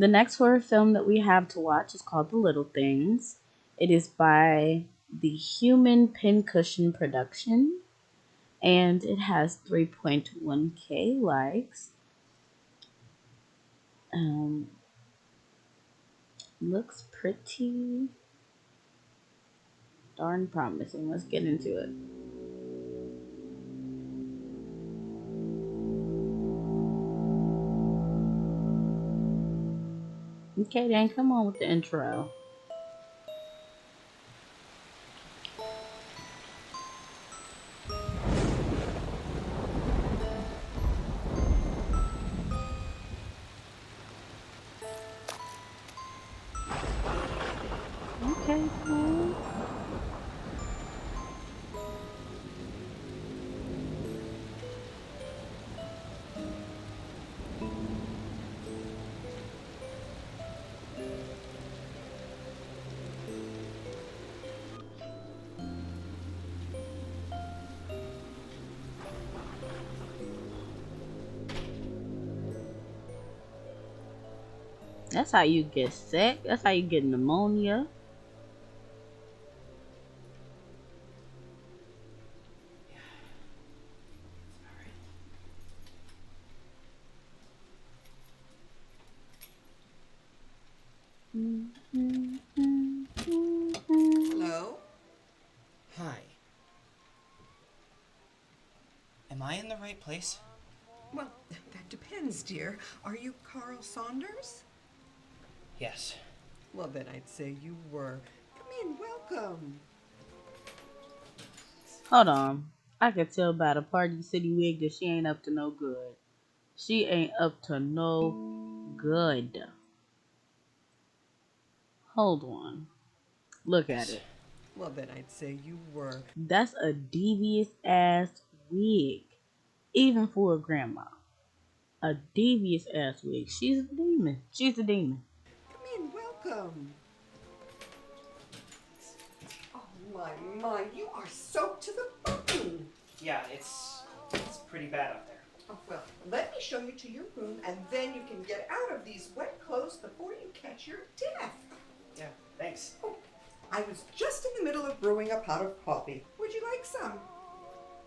The next horror film that we have to watch is called The Little Things. It is by the Human Pincushion Production, and it has 3.1K likes. Um, Looks pretty darn promising. Let's get into it. Okay, then come on with the intro. Okay, cool. That's how you get sick. That's how you get pneumonia. Hello? Hi. Am I in the right place? Well, that depends, dear. Are you Carl Saunders? Yes. Well, then I'd say you were. Come in, welcome. Hold on. I can tell by the Party City wig that she ain't up to no good. She ain't up to no good. Hold on. Look at Yes. it. Well, then I'd say you were. That's a devious ass wig. Even for a grandma. A devious ass wig. She's a demon. She's a demon. Come in, welcome. Oh, my, you are soaked to the bone. Yeah, it's pretty bad out there. Oh, well, let me show you to your room, and then you can get out of these wet clothes before you catch your death. Yeah, thanks. Oh, I was just in the middle of brewing a pot of coffee. Would you like some?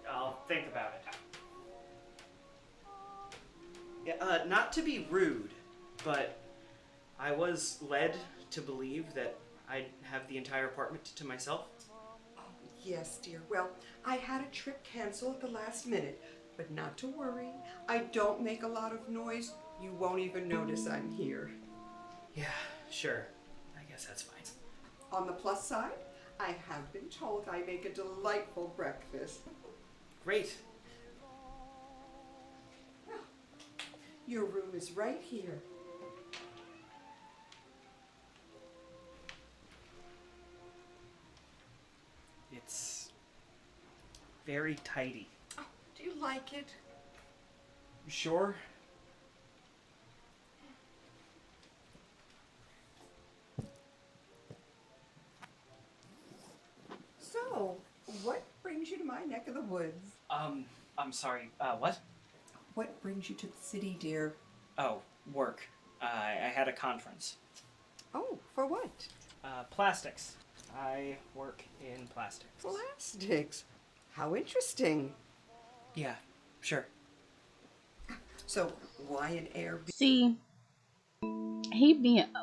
I'll think about it. Yeah, not to be rude, but I was led to believe that I'd have the entire apartment to myself. Oh, yes, dear. Well, I had a trip cancel at the last minute, but not to worry. I don't make a lot of noise. You won't even notice I'm here. Yeah, sure. I guess that's fine. On the plus side, I have been told I make a delightful breakfast. Great. Well, your room is right here. It's very tidy. Oh, do you like it? Sure? So, what brings you to my neck of the woods? I'm sorry, what? What brings you to the city, dear? Oh, work. I had a conference. Oh, for what? Plastics. I work in plastics. Plastics. How interesting. Yeah, sure. So, why an Airbnb? See,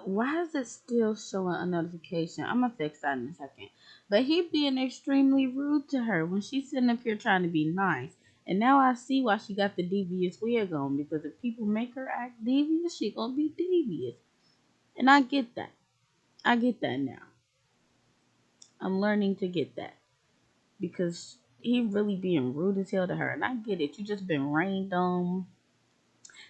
why is it still showing a notification? I'm gonna fix that in a second. But he being extremely rude to her when she's sitting up here trying to be nice. And now I see why she got the devious wig on, because if people make her act devious, she gonna be devious. And I get that. I get that now. I'm learning to get that. Because he really being rude as hell to her. And I get it. You just been rained on.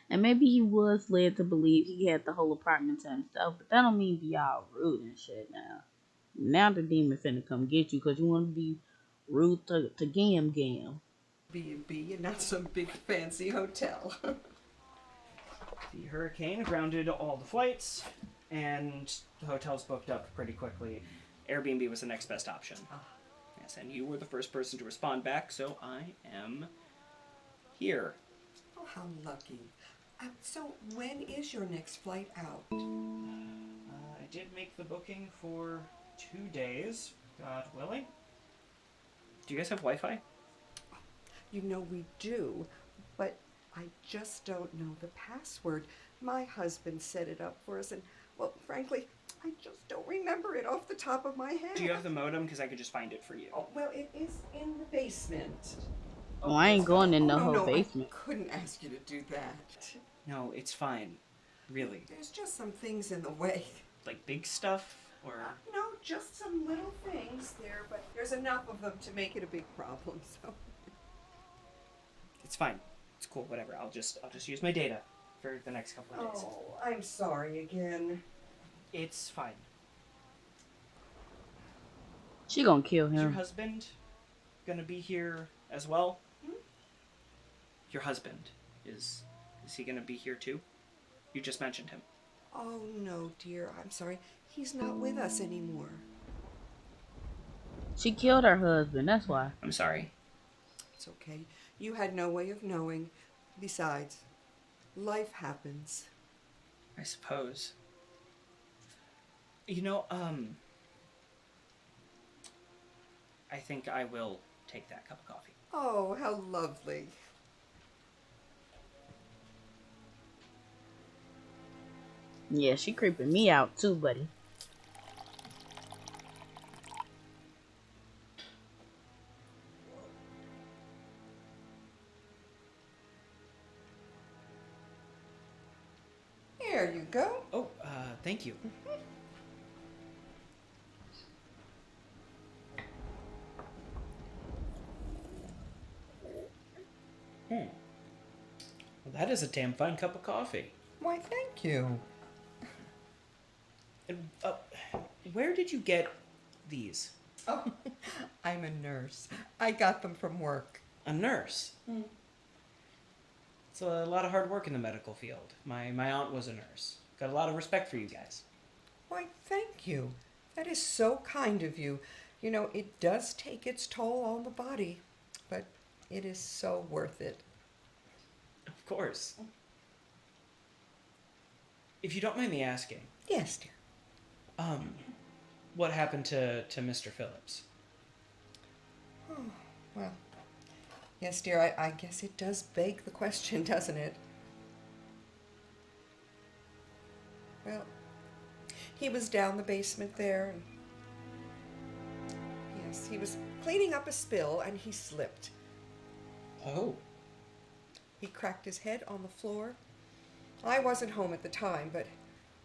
And maybe he was led to believe he had the whole apartment to himself, but that don't mean be all rude and shit now. Now the demon finna come get you because you want to be rude to Gam Gam. B&B and not some big fancy hotel. The hurricane grounded all the flights, and the hotels booked up pretty quickly. Airbnb was the next best option. Yes, and you were the first person to respond back, so I am here. Oh, how lucky. So when is your next flight out? I did make the booking for 2 days, God willing. Do you guys have Wi-Fi? You know we do, but I just don't know the password. My husband set it up for us, and, well, frankly, I just don't remember it off the top of my head. Do you have the modem? Because I could just find it for you. Oh, well, it is in the basement. Oh, I ain't going in Oh, the no, whole no, basement. I couldn't ask you to do that. No, it's fine. Really. There's just some things in the way. Like big stuff? Or... No, just some little things there, but there's enough of them to make it a big problem, so... It's fine. It's cool, whatever. I'll just use my data for the next couple of days. Oh, I'm sorry again. It's fine. She gonna kill Is your him. husband gonna be here as well? Hmm? Your husband is he gonna be here too? You just mentioned him. Oh, no, dear, I'm sorry. He's not with us anymore. She killed her husband, that's why. I'm sorry. It's okay. You had no way of knowing. Besides, life happens. I suppose. You know, I think I will take that cup of coffee. Oh, how lovely. Yeah, she creeping me out too, buddy. There you go. Oh, thank you. Well, that is a damn fine cup of coffee. Why, thank you. And, where did you get these? Oh, I'm a nurse. I got them from work. A nurse? It's a lot of hard work in the medical field. My aunt was a nurse. Got a lot of respect for you guys. Why, thank you. That is so kind of you. You know, it does take its toll on the body, but it is so worth it. Of course. If you don't mind me asking, Yes, dear. what happened to Mr. Phillips? Oh, well, yes, dear, I guess it does beg the question, doesn't it? Well, he was down the basement there, and yes, he was cleaning up a spill, and he slipped. Oh. He cracked his head on the floor. I wasn't home at the time, but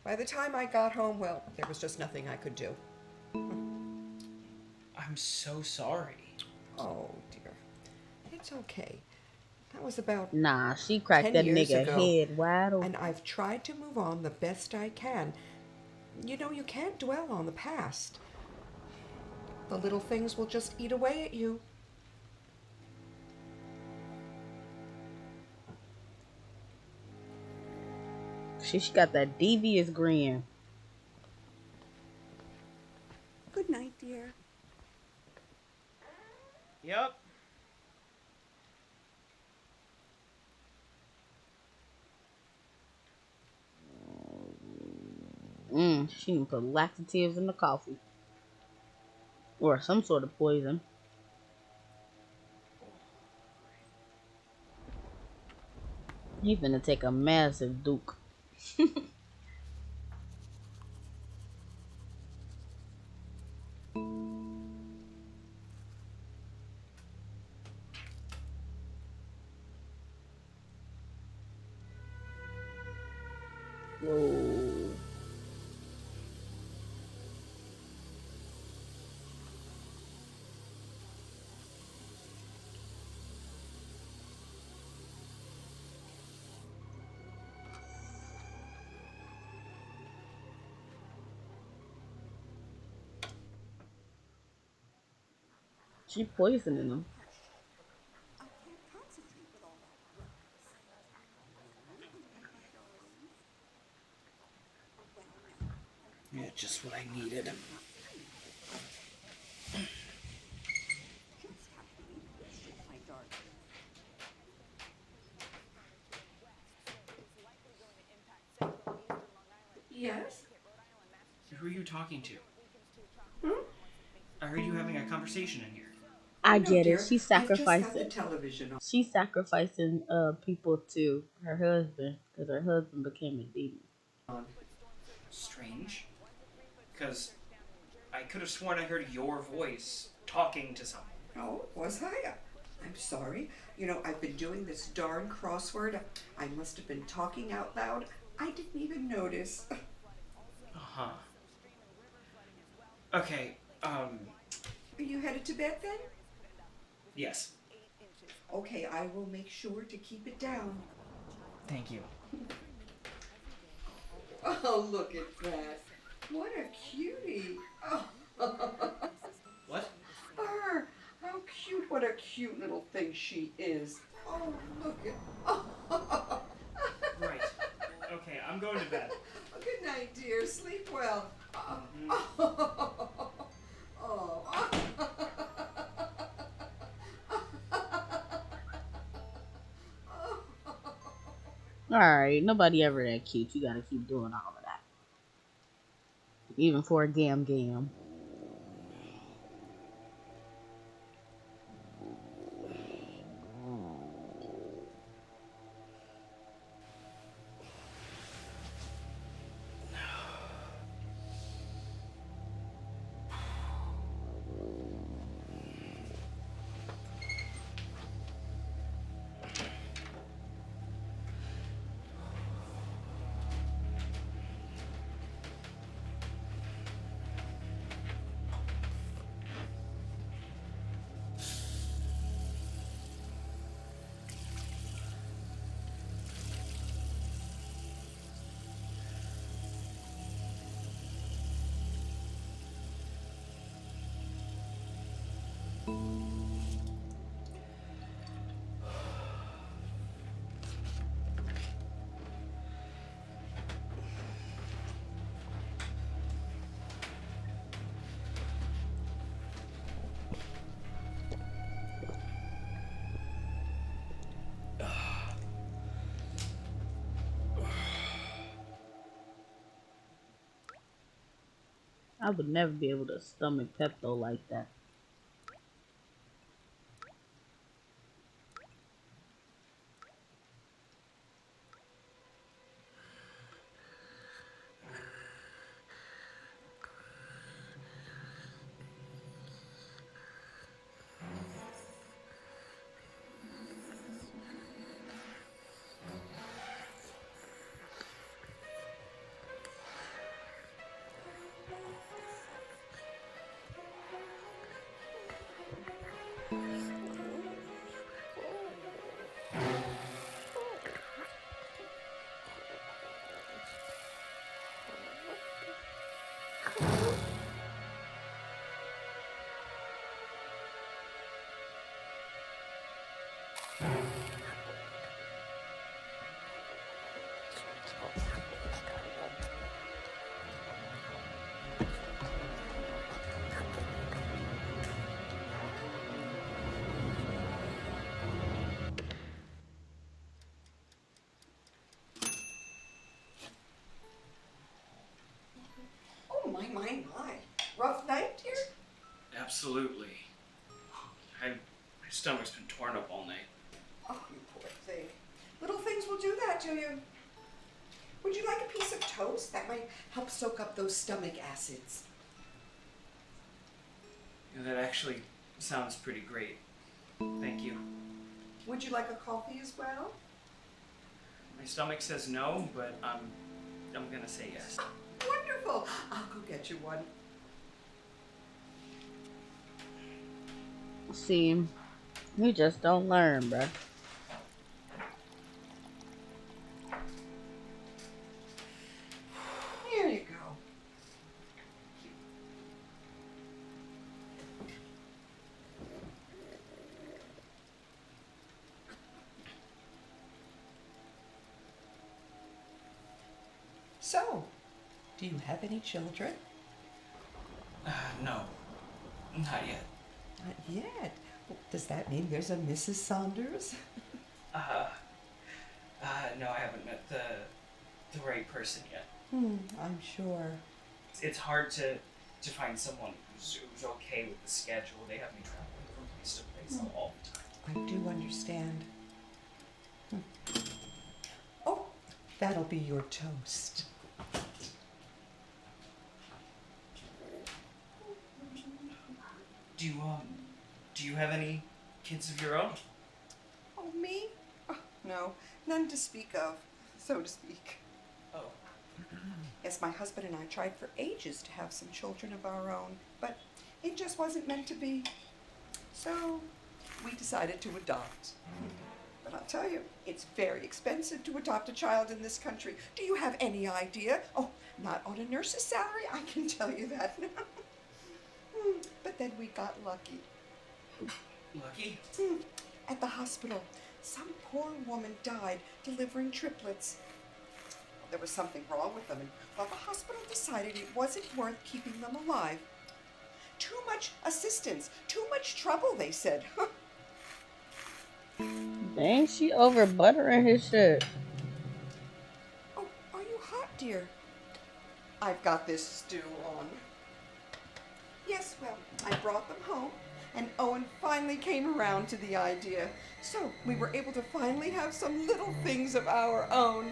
by the time I got home, well, there was just nothing I could do. I'm so sorry. Oh, dear. It's okay. That was about Nah, she cracked 10 that years nigga ago, head wide open. and I've tried to move on the best I can. You know, you can't dwell on the past. The little things will just eat away at you. She got that devious grin. Good night, dear. Yep. She can put laxatives in the coffee. Or some sort of poison. He finna take a massive duke. Whoa. She poisoning him. Yeah, just what I needed. Yes? Who are you talking to? Hmm? I heard you having a conversation in here. I Oh, no, get it. dear. She's I've just got the sacrificing. television on. She's sacrificing people to her husband because her husband became a demon. Strange. Because I could have sworn I heard your voice talking to someone. Oh, was I? I'm sorry. I've been doing this darn crossword. I must have been talking out loud. I didn't even notice. Uh-huh. Okay, Are you headed to bed then? yes. Okay, I will make sure to keep it down. Thank you. Oh, look at that. What a cutie. Oh, What? her. How cute. What a cute little thing she is. Oh, look at. Oh. Right. Okay, I'm going to bed. Good night, dear. Sleep well. Mm-hmm. Oh. All right, nobody ever that cute. You gotta keep doing all of that, even for a gam gam. I would never be able to stomach Pepto like that. Oh, my. Rough night, dear? Absolutely. My stomach's been torn up all night. Oh, you poor thing. Little things will do that to you. Would you like a piece of toast? That might help soak up those stomach acids. Yeah, that actually sounds pretty great. Thank you. Would you like a coffee as well? My stomach says no, but I'm gonna say yes. Wonderful. I'll go get you one. See, you just don't learn, bruh. Here you go. So, do you have any children? No, not yet. Not yet. Well, does that mean there's a Mrs. Saunders? No, I haven't met the the right person yet. I'm sure. It's hard to find someone who's okay with the schedule. They have me traveling from place to place all the time. I do understand. Oh, that'll be your toast. Do you have any kids of your own? Oh, me? Oh, no, none to speak of, so to speak. Oh. Yes, my husband and I tried for ages to have some children of our own, but it just wasn't meant to be. So we decided to adopt. But I'll tell you, it's very expensive to adopt a child in this country. Do you have any idea? Oh, not on a nurse's salary, I can tell you that. But then we got lucky. Lucky? At the hospital, some poor woman died delivering triplets. There was something wrong with them, and well, the hospital decided it wasn't worth keeping them alive. Too much assistance, too much trouble, they said. Dang, she over buttering his shit. Oh, are you hot, dear? I've got this stew on. Yes, well, I brought them home, and Owen finally came around to the idea. So we were able to finally have some little things of our own.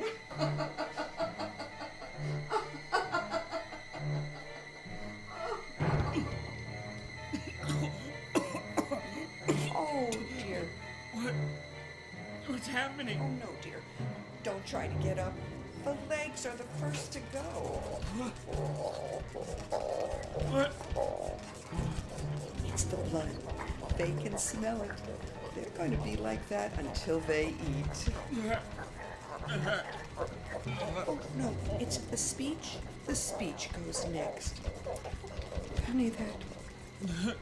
Oh, dear. What's happening? Oh, no, dear. Don't try to get up. The legs are the first to go. What? It's the blood. They can smell it. They're going to be like that until they eat. Oh, no, it's the speech. The speech goes next. Honey, that...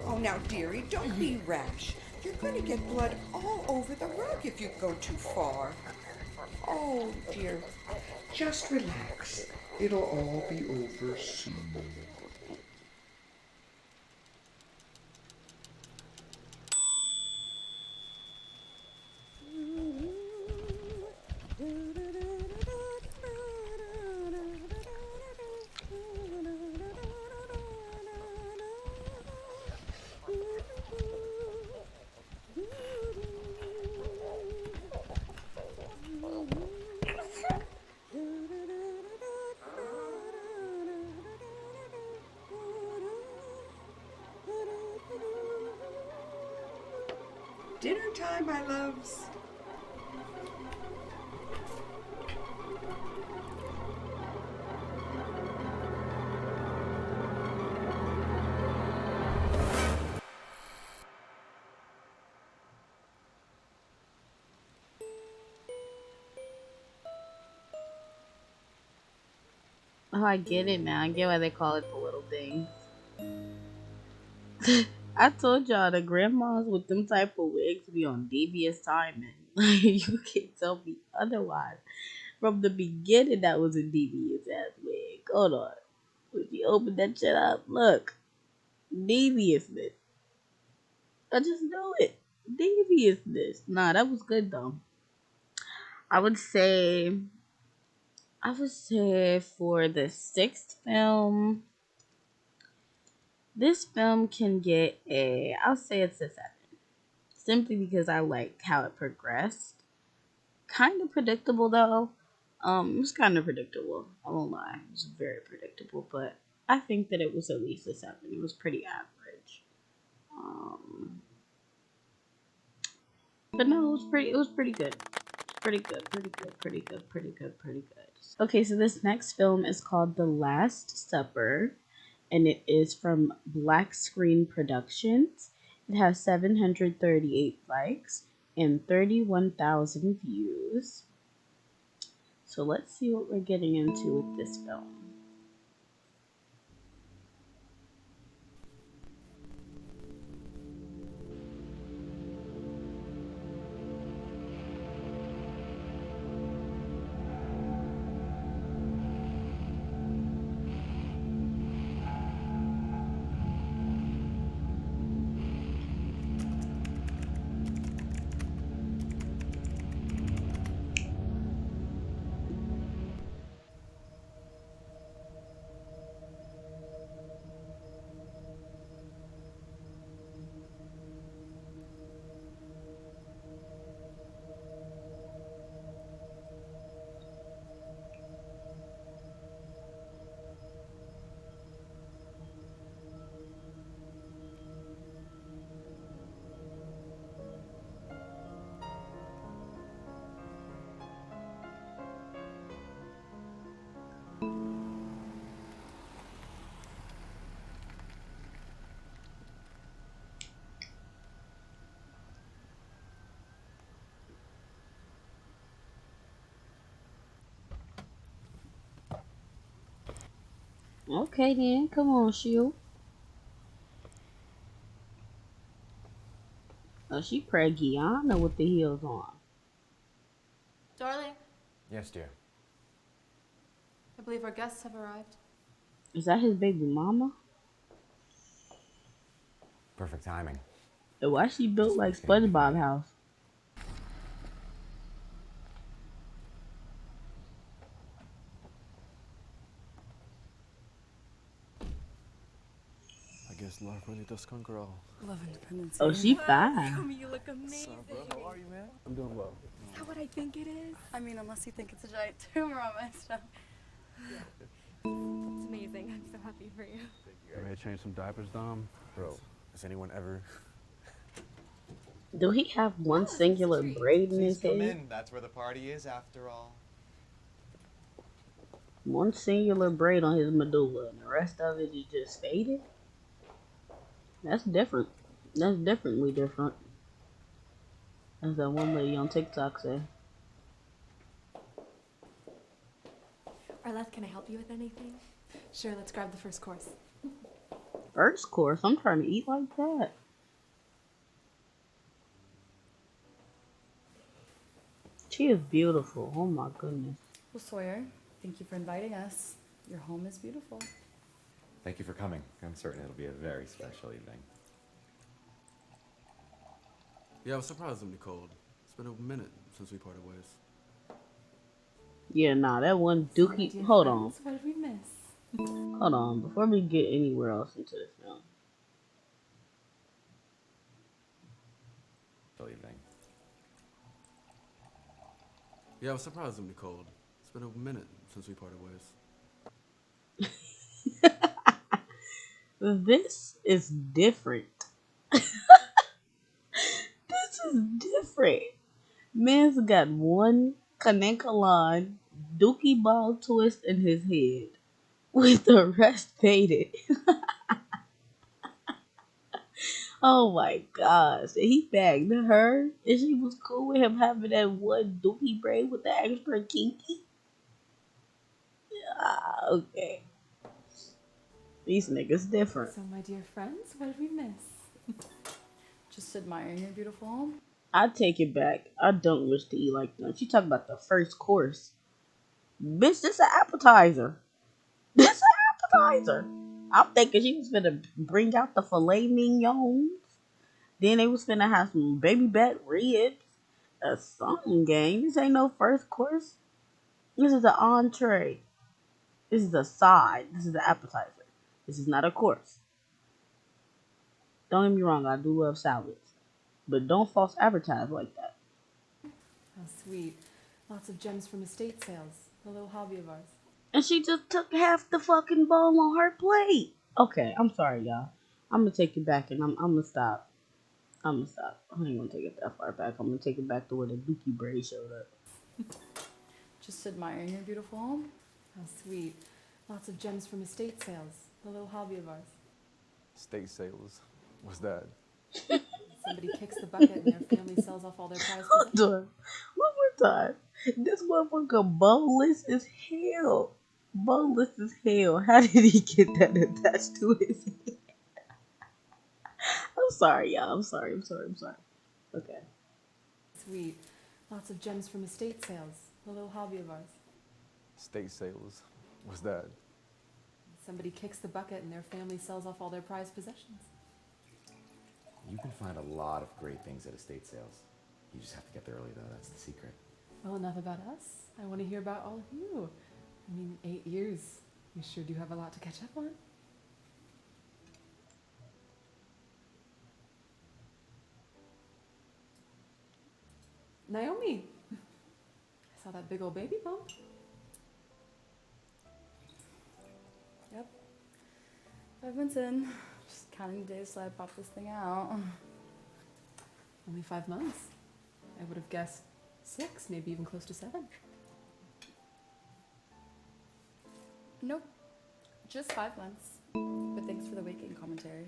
Oh, now, dearie, don't be rash. You're going to get blood all over the rug if you go too far. Oh, dear. Just relax. It'll all be over soon. Dinner time, my loves. Oh, I get it now. I get why they call it the little things. I told y'all the grandmas with them type of wigs be on devious timing. Like, you can't tell me otherwise. From the beginning, that was a devious ass wig. Hold on. When you open that shit up, look. Deviousness. I just knew it. Deviousness. Nah, that was good though. I would say for the sixth film, this film can get I'll say it's a 7. Simply because I like how it progressed. Kind of predictable though. It was kind of predictable. I won't lie. It was very predictable, but I think that it was at least a 7. It was pretty average. But no, it was pretty good. Pretty good. Okay, so this next film is called The Last Supper, and it is from Black Screen Productions. It has 738 likes and 31,000 views. So let's see what we're getting into with this film. Okay then, come on, Shield. Oh, she preggy. I don't know what the heels on. Darling, Yes, dear. I believe our guests have arrived. Is that his baby mama? Perfect timing. And why she built This like week's gonna be SpongeBob great. house? I guess love really does conquer all. Love independence. Oh, she Wow, fine. you look amazing. What's up, bro? How are you, man? I'm doing well. Is that what I think it is? I mean, unless you think it's a giant tumor on my stomach. It's amazing. I'm so happy for you. You ready to change some diapers, Dom? Bro, has anyone ever... Do he have one singular braid in Please his come head? in. That's where the party is, after all. One singular braid on his medulla, and the rest of it is just faded? That's different. That's differently different. As that one lady on TikTok said. Arlette, can I help you with anything? Sure, let's grab the first course. First course, I'm trying to eat like that. She is beautiful. Oh my goodness. Well, Sawyer, thank you for inviting us. Your home is beautiful. Thank you for coming. I'm certain it'll be a very special evening. Yeah, I was surprisingly cold. It's been a minute since we parted ways. Yeah, nah, that one So, my Dookie. dear Hold on. friends, what did we miss? Hold on. Before we get anywhere else into this film. Special evening. Yeah, I was surprisingly cold. It's been a minute since we parted ways. This is different. This is different. Man's got one Kanekalan Dookie ball twist in his head with the rest faded. Oh my gosh. And he bagged her and she was cool with him having that one Dookie braid with the extra kinky. Ah, okay. These niggas different. So, my dear friends, what did we miss? Just admiring your beautiful home. I take it back. I don't wish to eat like that. She talking about the first course. Bitch, this an appetizer. This an appetizer. I'm thinking she was gonna bring out the filet mignons. Then they was finna have some baby back ribs. A something game. This ain't no first course. This is an entree. This is a side. This is an appetizer. This is not a course. Don't get me wrong, I do love salads. But don't false advertise like that. How sweet. Lots of gems from estate sales. A little hobby of ours. And she just took half the fucking bowl on her plate. Okay, I'm sorry, y'all. I'm gonna take it back and I'm gonna stop. I'm gonna stop. I ain't gonna take it that far back. I'm gonna take it back to where the Dookie braid showed up. Just admiring your beautiful home. How sweet. Lots of gems from estate sales. A little hobby of ours. State sales. What's that? Somebody kicks the bucket and their family sells off all their prized possessions. Hold on. One more time. This motherfucker boneless as hell. Boneless as hell. How did he get that attached to his head? I'm sorry, y'all. I'm sorry. Okay. Sweet. Lots of gems from estate sales. A little hobby of ours. State sales. What's that? Somebody kicks the bucket and their family sells off all their prized possessions. You can find a lot of great things at estate sales. You just have to get there early, though. That's the secret. Well, enough about us. I want to hear about all of you. I mean, 8 years. You sure do have a lot to catch up on. Naomi, I saw that big old baby bump. Yep. 5 months in. Just counting the days till I pop this thing out. Only 5 months. I would have guessed 6, maybe even close to 7. Nope. Just 5 months. But thanks for the waking commentary.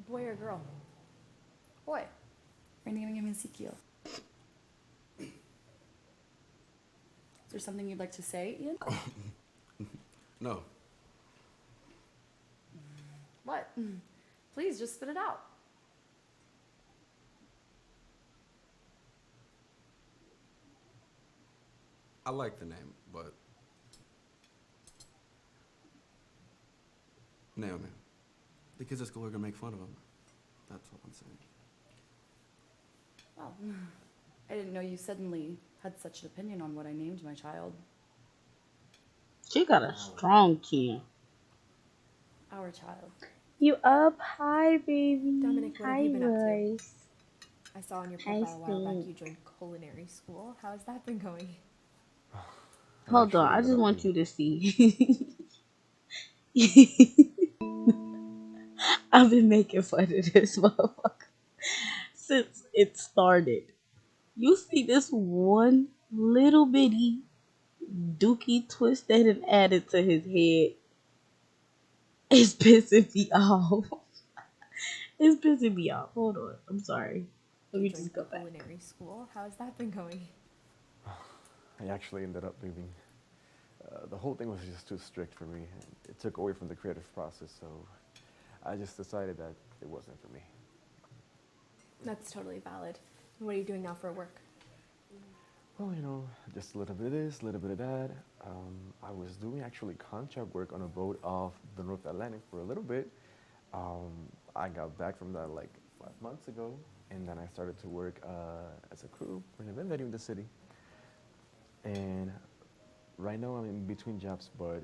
Boy or girl? Boy. Are you naming him Ezekiel? Is there something you'd like to say, Ian? No. What? Please, just spit it out. I like the name, but Naomi. The kids at school are gonna make fun of him. That's all I'm saying. Well, I didn't know you suddenly had such an opinion on what I named my child. She got a strong chin. Our child. You up? Hi, baby. Dominic, what have Hi, you been up to? Royce. I saw on your Hi, profile a while back Steve. you joined culinary school. How has that been going? I Hold on, actually I ended just up want leaving. you to see. I've been making fun of this motherfucker since it started. You see this one little bitty dookie twist that it added to his head. It's pissing me off. It's pissing me off. Hold on. I'm sorry. Let You me joined just go back. culinary school. How has that been going? I actually ended up leaving. The whole thing was just too strict for me. It took away from the creative process, so I just decided that it wasn't for me. That's totally valid. What are you doing now for work? Well, just a little bit of this, a little bit of that. I was doing actually contract work on a boat off the North Atlantic for a little bit. I got back from that like 5 months ago, and then I started to work as a crew for an event venue in the city. And right now I'm in between jobs, but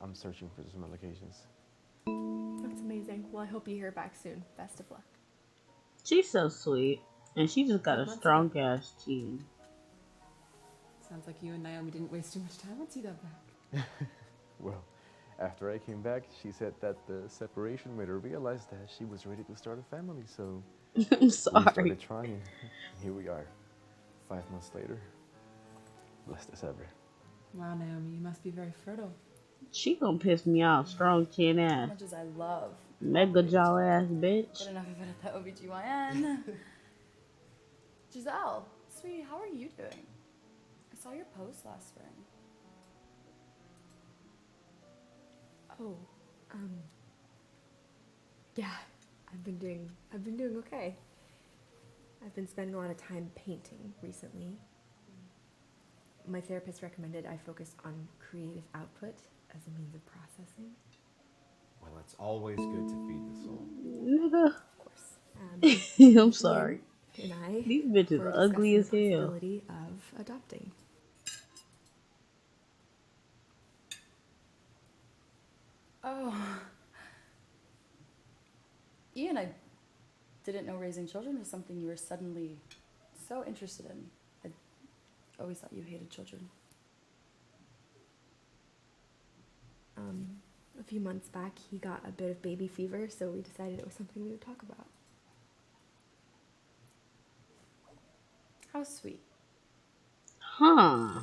I'm searching for some allocations. That's amazing. Well, I hope you hear back soon. Best of luck. She's so sweet. And she just got 5 a months strong ago. ass chin. Sounds like you and Naomi didn't waste too much time once you got back. Well, after I came back, she said that the separation made her realize that she was ready to start a family, so I'm we sorry. started trying. Here we are, 5 months later, blessed as ever. Wow, Naomi, you must be very fertile. She gonna piss me off. Strong chin As ass. much as I love Mega OB. jaw ass Get bitch. enough of it at the OBGYN. Giselle, sweetie, how are you doing? I saw your post last spring. Oh, yeah, I've been doing okay. I've been spending a lot of time painting recently. My therapist recommended I focus on creative output as a means of processing. Well, it's always good to feed the soul. Nigga. Of course. I'm sorry. Ian and I These bitches were ugly discussing as the hell. possibility of adopting. Oh. Ian, I didn't know raising children was something you were suddenly so interested in. I always thought you hated children. A few months back, he got a bit of baby fever, so we decided it was something we would talk about. How sweet. Huh.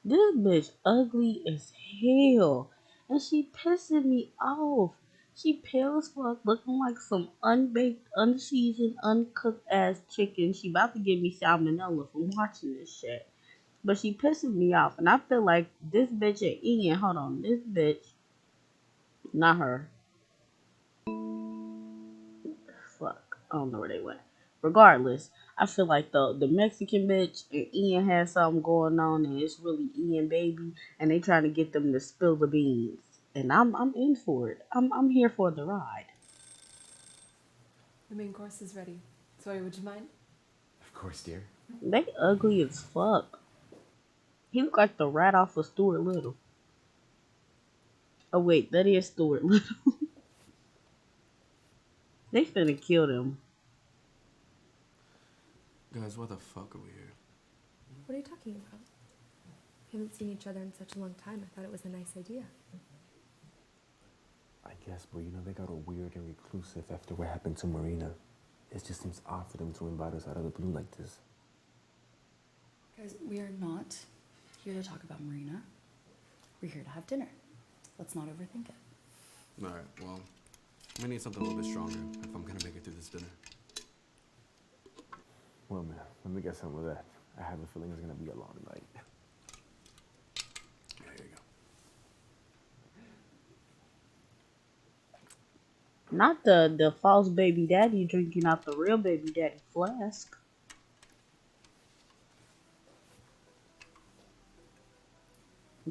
This bitch ugly as hell. And she pissing me off. She pale as fuck, looking like some unbaked, unseasoned, uncooked ass chicken. She about to give me salmonella from watching this shit. But she pissing me off. And I feel like this bitch at Ian, hold on, this bitch, not her. Fuck. I don't know where they went. Regardless, I feel like the Mexican bitch and Ian has something going on, and it's really Ian baby, and they trying to get them to spill the beans, and I'm in for it. I'm here for the ride. The main course is ready. Zoe, would you mind? Of course, dear. They ugly as fuck. He look like the rat off of Stuart Little. Oh wait, that is Stuart Little. They finna kill them. Guys, why the fuck are we here? What are you talking about? We haven't seen each other in such a long time. I thought it was a nice idea. I guess, but they got all weird and reclusive after what happened to Marina. It just seems odd for them to invite us out of the blue like this. Guys, we are not here to talk about Marina. We're here to have dinner. Let's not overthink it. Alright, well, we need something a little bit stronger if I'm gonna make it through this dinner. Well, man, let me get some of that. I have a feeling it's gonna be a long night. Yeah, here you go. Not the false baby daddy drinking out the real baby daddy flask.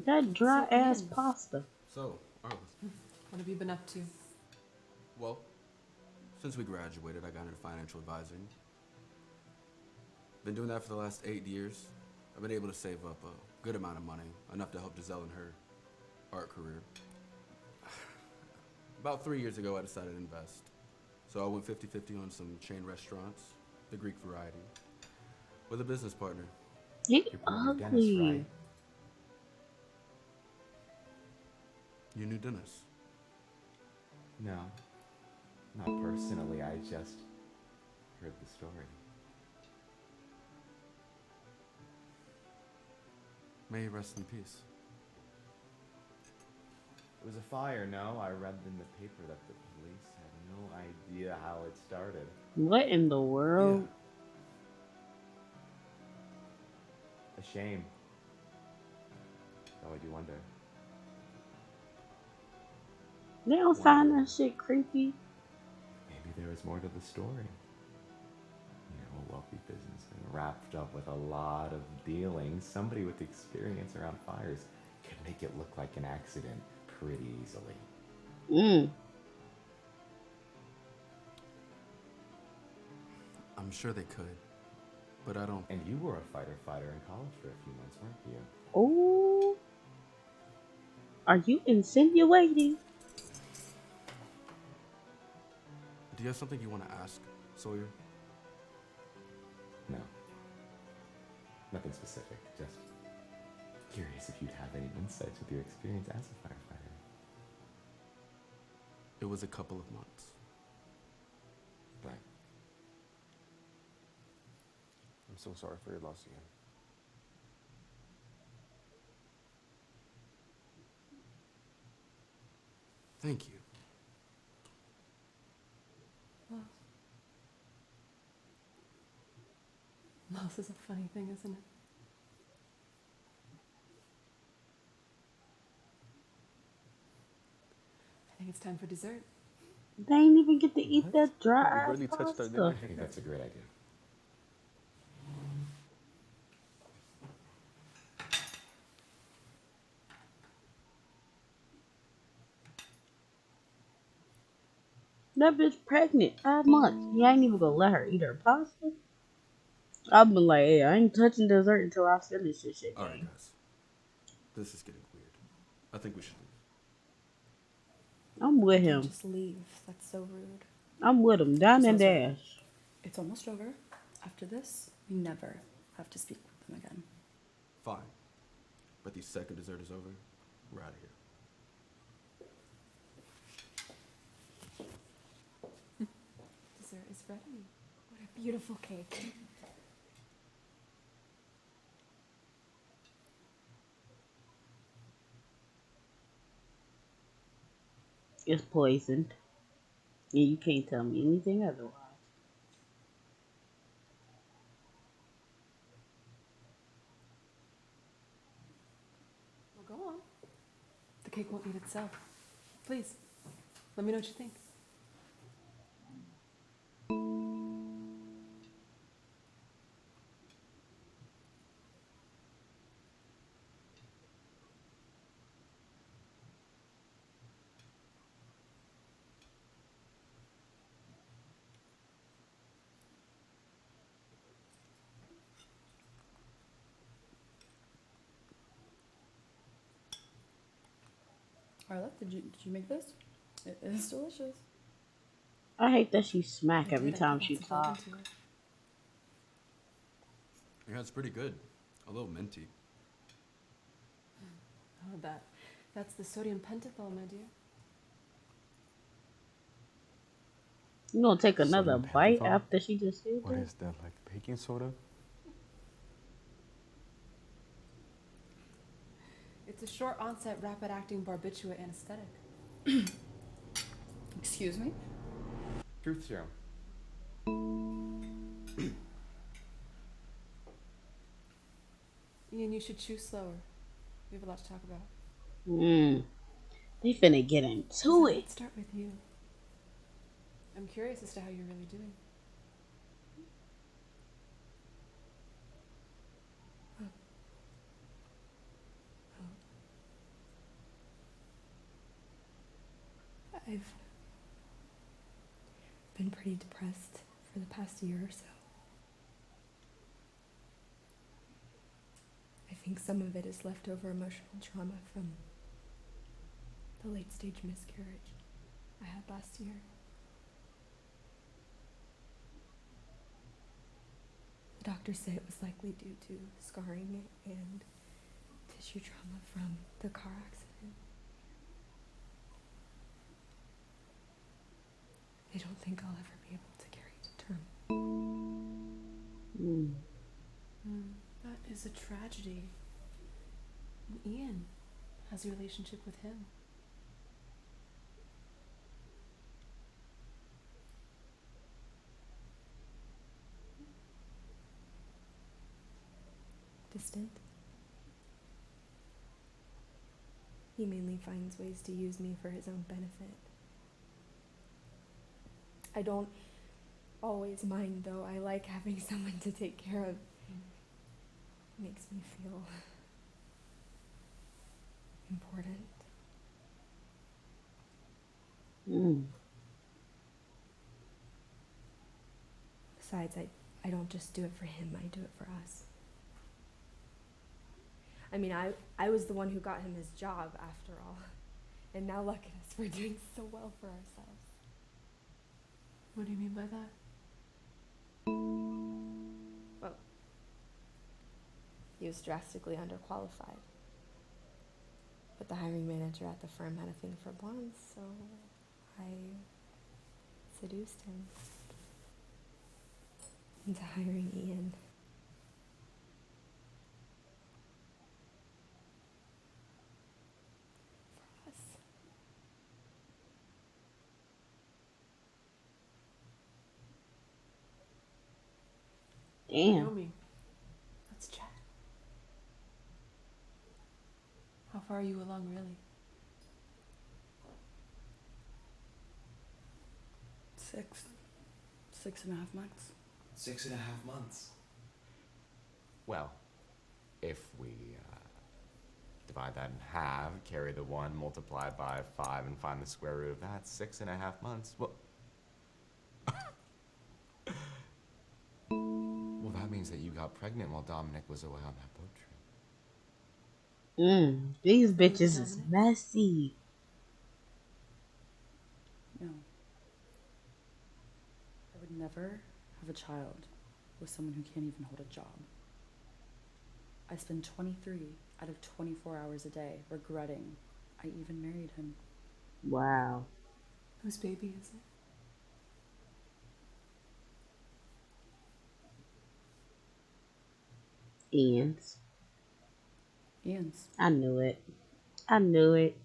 That dry So, ass Ian, pasta. So, Arliss. what have you been up to? Well, since we graduated, I got into financial advising. Been doing that for the last 8 years. I've been able to save up a good amount of money, enough to help Giselle in her art career. About 3 years ago, I decided to invest. So I went 50-50 on some chain restaurants, the Greek variety, with a business partner. He You're brand new Dennis, right? ugly. You knew Dennis. No, not personally. I just heard the story. May he rest in peace. It was a fire, no? I read in the paper that the police had no idea how it started. What in the world? A shame. How would you wonder? They don't find that shit creepy. Maybe there was more to the story. You know, a wealthy businessman wrapped up with a lot of dealings. Somebody with experience around fires could make it look like an accident pretty easily. I'm sure they could, but I don't. And you were a fighter in college for a few months, weren't you? Oh, are you insinuating? Do you have something you want to ask, Sawyer? No. Nothing specific. Just curious if you'd have any insights with your experience as a firefighter. It was a couple of months. Right. I'm so sorry for your loss, Ian. Thank you. Loss is a funny thing, isn't it? I think it's time for dessert. They ain't even get to eat What? that We dry ass barely touched our dinner. pasta. I think that's a great idea. That bitch pregnant, 5 months. You ain't even gonna let her eat her pasta. I've been like, hey, I ain't touching dessert until I finish this shit. Alright, guys. This is getting weird. I think we should leave. I'm with Don't him. just leave. That's so rude. I'm with him. Down and Giselle's right. dash. It's almost over. After this, we never have to speak with them again. Fine. But the second dessert is over, we're out of here. Dessert is ready. What a beautiful cake. It's poisoned. And you can't tell me anything otherwise. Well, go on. The cake won't eat itself. Please, let me know what you think. Arlette, did you make this? It is delicious. I hate that she smack I every did. I time put she lots of love talks. into it. Yeah, it's pretty good. A little minty. Oh, that's the sodium pentothal, my dear. You gonna take another Sodium bite pentothal? after she just did What that? is that, like baking soda? It's a short onset, rapid acting barbiturate anesthetic. Excuse me? Truth serum. Ian, you should chew slower. We have a lot to talk about. They finna get into it. Let's start with you. I'm curious as to how you're really doing. I've been pretty depressed for the past year or so. I think some of it is leftover emotional trauma from the late stage miscarriage I had last year. The doctors say it was likely due to scarring and tissue trauma from the car accident. I don't think I'll ever be able to carry it to term. That is a tragedy. And Ian, how's your relationship with him? Distant. He mainly finds ways to use me for his own benefit. I don't always mind, though. I like having someone to take care of. It makes me feel important. Besides, I don't just do it for him, I do it for us. I mean, I was the one who got him his job, after all. And now look at us, we're doing so well for ourselves. What do you mean by that? Well, he was drastically underqualified. But the hiring manager at the firm had a thing for blondes, so I seduced him into hiring Ian. For us. Damn. Naomi, let's chat. How far are you along, really? 6.5 months. 6.5 months. Well, if we divide that in half, carry the 1, multiply by 5, and find the square root of that, 6.5 months. Well, well, that means that you got pregnant while Dominic was away on that boat trip. These bitches is messy. No. I would never have a child with someone who can't even hold a job. I spend 23 out of 24 hours a day regretting I even married him. Wow. Whose baby is it? Ian's. Ian's. I knew it. I knew it.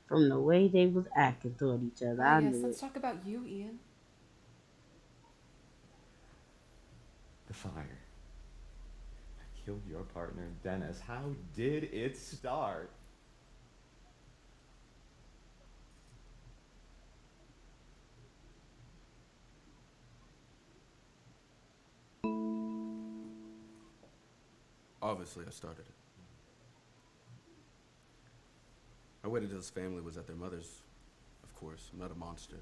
From the way they was acting toward each other, I Yes, knew let's it. talk about you, Ian. The fire. I killed your partner, Dennis. How did it start? Obviously, I started it. I waited till his family was at their mother's, of course. I'm not a monster.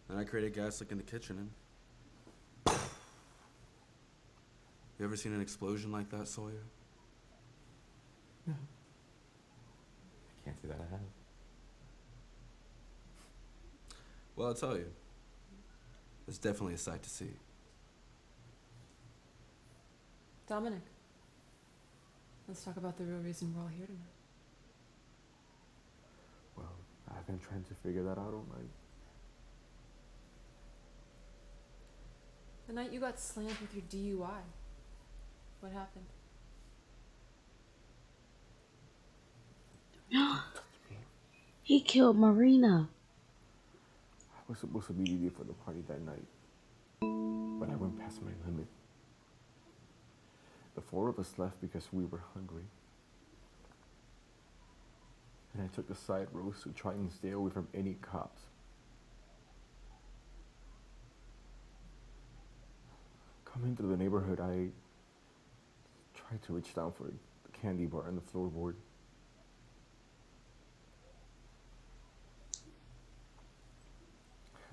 Then I created gas leak in the kitchen and... You ever seen an explosion like that, Sawyer? No. I can't say that I have. Well, I'll tell you. It's definitely a sight to see. Dominic, let's talk about the real reason we're all here tonight. Well, I've been trying to figure that out all night. The night you got slammed with your DUI. What happened? He killed Marina. I was supposed to be there for the party that night, but I went past my limit. The 4 of us left because we were hungry. and I took the side roads to try and stay away from any cops. Coming through the neighborhood, I tried to reach down for the candy bar and the floorboard.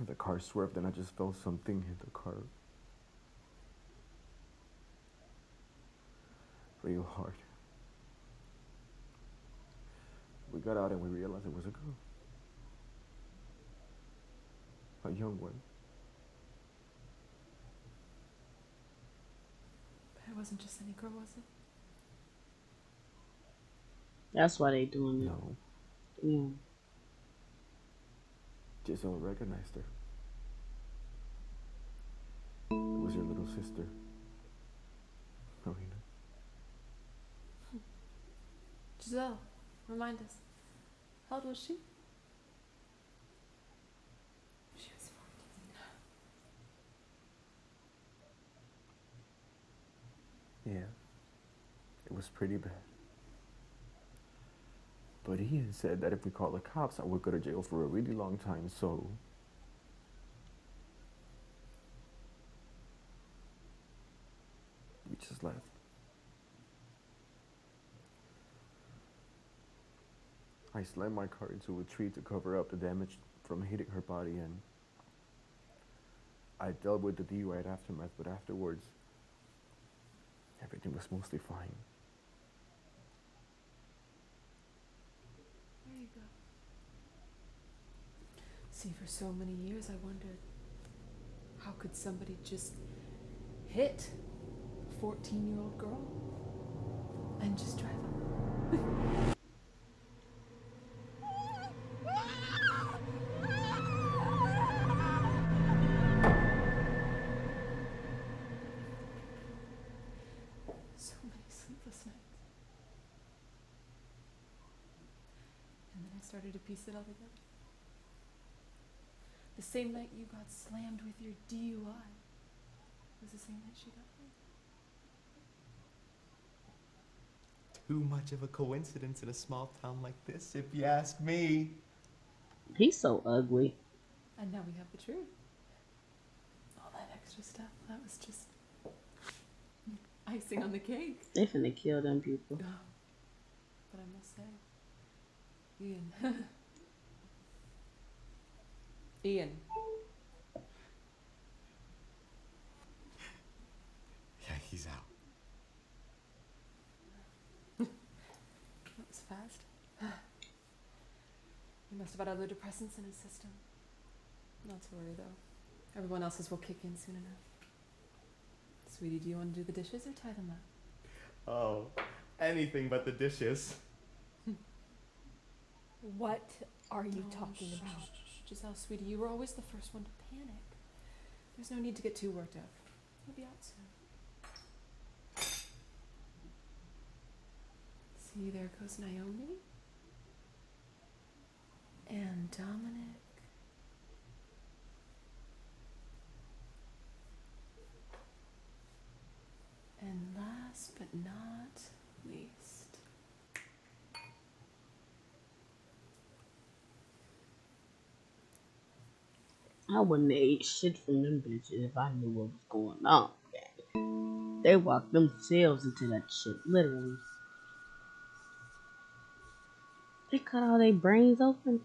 The car swerved and I just felt something hit the car real hard. We got out and we realized it was a girl. A young one. But it wasn't just any girl, was it? That's why they doing it. No, Yeah. Giselle recognized her. It was her little sister, Marina. Giselle, remind us. How old was she? She was 14. Yeah, it was pretty bad. But Ian said that if we called the cops, I would go to jail for a really long time, so we just left. I slammed my car into a tree to cover up the damage from hitting her body, and I dealt with the DUI aftermath, but afterwards, everything was mostly fine. There you go. See, for so many years I wondered, how could somebody just hit a 14-year-old girl and just drive up? So many sleepless nights. And then I started to piece it all together. The same night you got slammed with your DUI was the same night she got hurt. Too much of a coincidence in a small town like this, if you ask me. He's so ugly. And now we have the truth. All that extra stuff, that was just icing on the cake. They finna kill them people. But I must say, Ian. Ian. Yeah, he's out. That was fast. He must have had other depressants in his system. Not to worry though. Everyone else's will kick in soon enough. Sweetie, do you want to do the dishes or tie them up? Oh, anything but the dishes. What are you Oh, talking shh, about? shh, shh. Giselle, sweetie, you were always the first one to panic. There's no need to get too worked up. He'll be out soon. See, there goes Naomi. And Dominic. And last but not least. I wouldn't have ate shit from them bitches if I knew what was going on. Man. They walked themselves into that shit, literally. They cut all their brains open.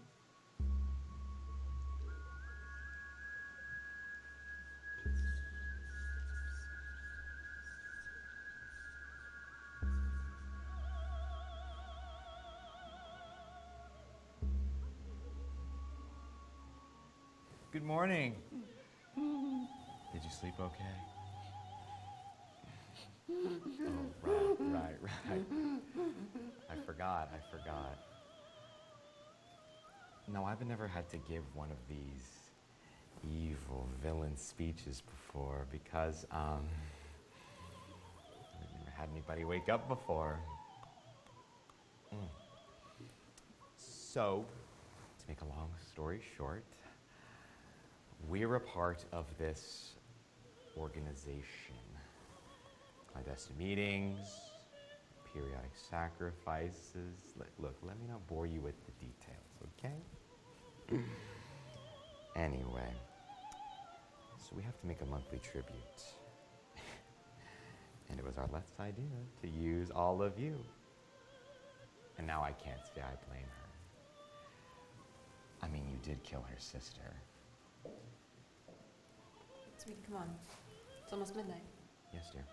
Good morning. Did you sleep okay? Oh, right. I forgot. No, I've never had to give one of these evil villain speeches before because, I've never had anybody wake up before. So, to make a long story short, we're a part of this organization. Clandestine meetings, periodic dramatic sacrifices. Look, let me not bore you with the details, okay? Anyway, so we have to make a monthly tribute. And it was Arlette's idea to use all of you. And now I can't say I blame her. I mean, you did kill her sister. Sweetie, come on. It's almost midnight. Yes, dear.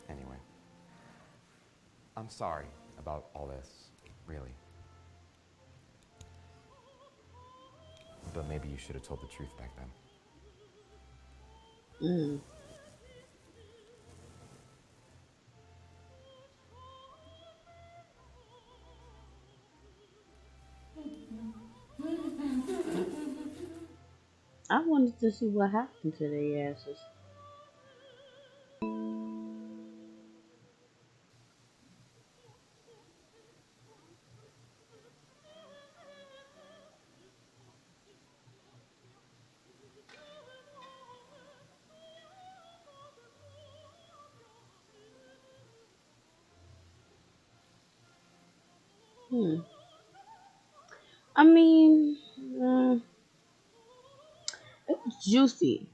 Anyway, I'm sorry about all this, really. But maybe you should have told the truth back then. I wanted to see what happened to their asses. I mean, it was juicy.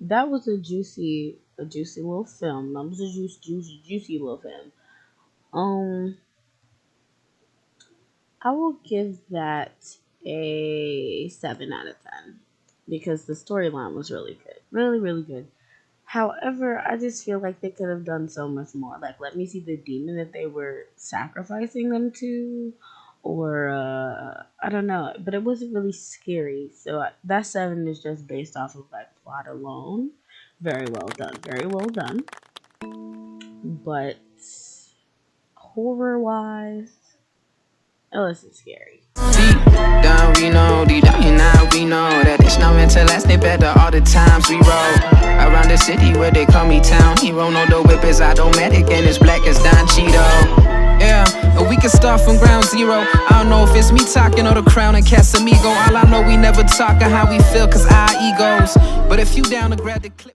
That was a juicy little film. That was a juicy little film. I will give that a 7 out of 10 because the storyline was really good, really, really good. However, I just feel like they could have done so much more. Like, let me see the demon that they were sacrificing them to, or I don't know. But it wasn't really scary. So that 7 is just based off of like plot alone. Very well done. Very well done. But horror wise, it wasn't scary. Deep down we know that it's not meant to last. They better all the times we roll around the city where they call me town hero. No, the whip is automatic and it's black as Don Cheeto. Yeah, we can start from ground zero. I don't know if it's me talking or the crown and Casamigo. All I know, we never talk on how we feel cause our egos. But if you down to grab the clip